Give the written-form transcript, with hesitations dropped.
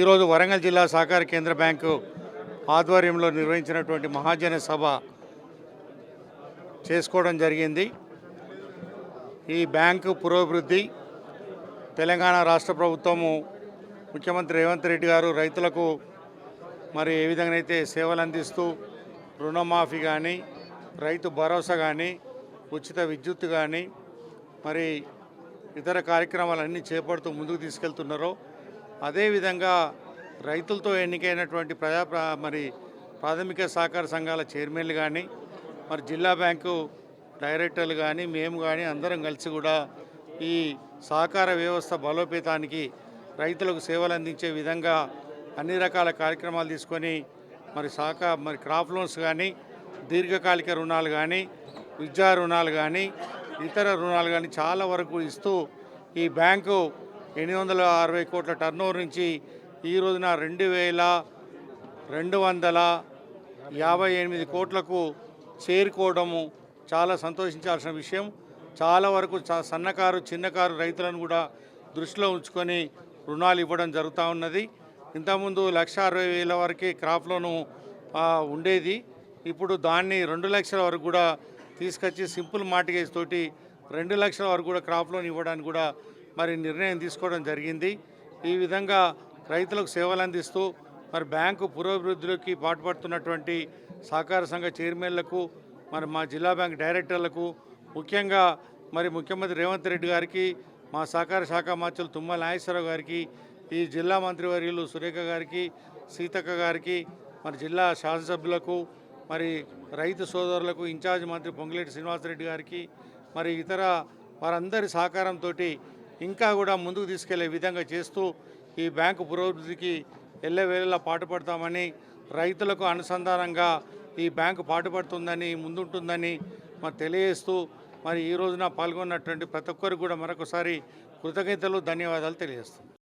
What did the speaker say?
ఈరోజు వరంగల్ జిల్లా సహకార కేంద్ర బ్యాంకు ఆధ్వర్యంలో నిర్వహించినటువంటి మహాజన సభ చేసుకోవడం జరిగింది. ఈ బ్యాంకు పురోభివృద్ధి తెలంగాణ రాష్ట్ర ప్రభుత్వము ముఖ్యమంత్రి రేవంత్ రెడ్డి గారు రైతులకు మరి ఏ విధంగా అయితే సేవలు అందిస్తూ రుణమాఫీ కానీ, రైతు భరోసా కానీ, ఉచిత విద్యుత్ కానీ, మరి ఇతర కార్యక్రమాలన్నీ చేపడుతూ ముందుకు తీసుకెళ్తున్నారో అదేవిధంగా రైతులతో ఎన్నికైనటువంటి ప్రాథమిక సహకార సంఘాల చైర్మన్లు కానీ, మరి జిల్లా బ్యాంకు డైరెక్టర్లు కానీ, మేము కానీ అందరం కలిసి కూడా ఈ సహకార వ్యవస్థ బలోపేతానికి రైతులకు సేవలు అందించే విధంగా అన్ని రకాల కార్యక్రమాలు తీసుకొని మరి క్రాప్ లోన్స్ కానీ, దీర్ఘకాలిక రుణాలు కానీ, విద్యా రుణాలు కానీ, ఇతర రుణాలు కానీ చాలా వరకు ఇస్తూ ఈ బ్యాంకు 860 కోట్ల టర్నోవర్ నుంచి ఈ రోజున 2258 కోట్లకు చేరుకోవడము చాలా సంతోషించాల్సిన విషయం. చాలా వరకు సన్నకారు చిన్నకారు రైతులను కూడా దృష్టిలో ఉంచుకొని రుణాలు ఇవ్వడం జరుగుతూ ఉన్నది. ఇంతకుముందు 1,60,000 వరకే క్రాప్ లోను ఉండేది. ఇప్పుడు దాన్ని 2 లక్షల వరకు కూడా తీసుకొచ్చి సింపుల్ మార్టిగేజ్ తోటి 2 లక్షల వరకు కూడా క్రాప్ లోన్ ఇవ్వడానికి కూడా మరి నిర్ణయం తీసుకోవడం జరిగింది. ఈ విధంగా రైతులకు సేవలు అందిస్తూ మరి బ్యాంకు పురోభివృద్ధిలోకి పాటుపడుతున్నటువంటి సహకార సంఘ చైర్మన్లకు, మరి మా జిల్లా బ్యాంక్ డైరెక్టర్లకు, ముఖ్యంగా మరి ముఖ్యమంత్రి రేవంత్ రెడ్డి గారికి, మా సహకార శాఖ మంత్రులు తుమ్మల నాగేశ్వరరావు గారికి, ఈ జిల్లా మంత్రివర్యులు సురేఖ గారికి, సీతక్క గారికి, మరి జిల్లా శాసనసభ్యులకు, మరి రైతు సోదరులకు, ఇన్ఛార్జ్ మంత్రి పొంగులేటి శ్రీనివాసరెడ్డి గారికి, మరి ఇతర వారందరి సహకారంతో ఇంకా కూడా ముందుకు తీసుకెళ్లే విధంగా చేస్తూ ఈ బ్యాంకు పురోభివృద్ధికి ఎల్లవేళలా పాటుపడతామని, రైతులకు అనుసంధానంగా ఈ బ్యాంకు పాటుపడుతుందని, ముందుంటుందని మరి తెలియజేస్తూ మరి ఈ రోజున పాల్గొన్నటువంటి ప్రతి ఒక్కరికి కూడా మరొకసారి కృతజ్ఞతలు, ధన్యవాదాలు తెలియజేస్తున్నాను.